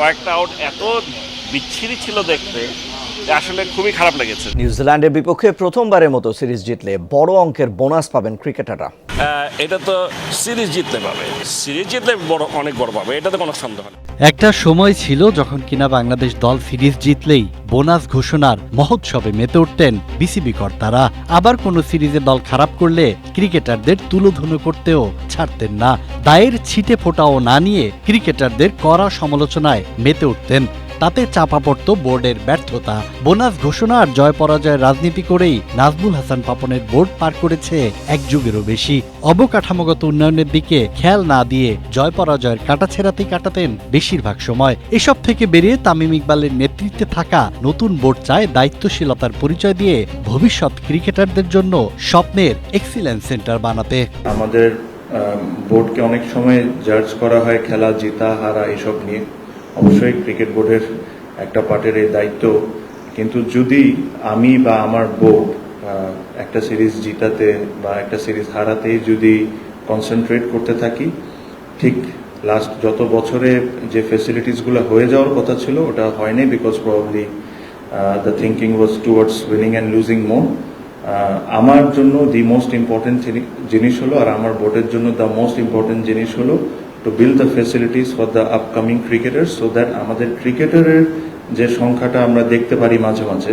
কয়েকটা আউট এত বিচ্ছিরি ছিল দেখতে যে আসলে খুবই খারাপ লেগেছে। নিউজিল্যান্ডের বিপক্ষে প্রথমবারের মতো সিরিজ জিতলে বড় অঙ্কের বোনাস পাবেন ক্রিকেটাররা। এটা তো সিরিজ জিতলে পাবে, সিরিজ জিতলে অনেক বড় পাবে, এটাতে কোনো সন্দেহ নেই। একটা সময় ছিল যখন কিনা বাংলাদেশ দল সিরিজ জিতলেই বোনাস ঘোষণার মহোৎসবে মেতে উঠতেন বিসিবি কর্তারা। আবার কোনো সিরিজে দল খারাপ করলে ক্রিকেটারদের তুলোধুনো করতেও ছাড়তেন না। দায়ের ছিটে ফোঁটাও না নিয়ে ক্রিকেটারদের কড়া সমালোচনায় মেতে উঠতেন। তাতে চাপা পড়ত বোর্ডের ব্যর্থতা। বোনাস ঘোষণা আর জয় পরাজয়ের রাজনীতি করেই নাজমুল হাসান পাপনের বোর্ড পার করেছে এক যুগেরও বেশি। অবকাঠামোগত উন্নয়নের দিকে খেয়াল না দিয়ে জয় পরাজয়ের কাটাছেড়াতেই কাটাতেন বেশিরভাগ সময়। এসব থেকে বেরিয়ে তামিম ইকবালের নেতৃত্বে থাকা নতুন বোর্ড চায় দায়িত্বশীলতার পরিচয় দিয়ে ভবিষ্যৎ ক্রিকেটারদের জন্য স্বপ্নের এক্সিলেন্স সেন্টার বানাতে। আমাদের বোর্ডকে অনেক সময় জাজ করা হয় খেলা জেতা হারা এসব নিয়ে। অবশ্যই ক্রিকেট বোর্ডের একটা পার্টের এই দায়িত্ব, কিন্তু যদি আমি বা আমার বোর্ড একটা সিরিজ জিতাতে বা একটা সিরিজ হারাতেই যদি কনসেন্ট্রেট করতে থাকি, ঠিক লাস্ট যত বছরে যে ফেসিলিটিসগুলো হয়ে যাওয়ার কথা ছিল ওটা হয়নি, because probably the thinking was towards winning and losing more. আমার জন্য দি মোস্ট ইম্পর্টেন্ট জিনিস হলো, আর আমার বোর্ডের জন্য দ্য মোস্ট ইম্পর্টেন্ট জিনিস হলো to build the facilities for the upcoming cricketers, so that আমাদের ক্রিকেটারের যে সংখ্যাটা আমরা দেখতে পারি মাঝে মাঝে,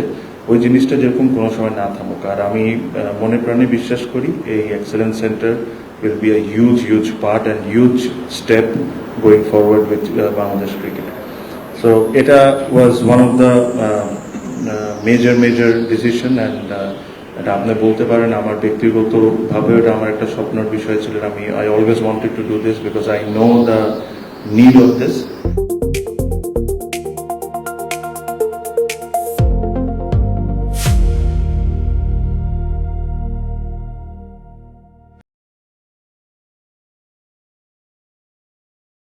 ওই জিনিসটা যেরকম কোনো সময় না থামুক। আর আমি মনে প্রাণে বিশ্বাস করি এই excellence centre will be a huge part and huge step going forward with Bangladesh cricket. So এটা was one of the major decision, and এটা আপনি বলতে পারেন আমার ব্যক্তিগতভাবে এটা আমার একটা স্বপ্নের বিষয় ছিল। I always wanted to do this because I know the need of this.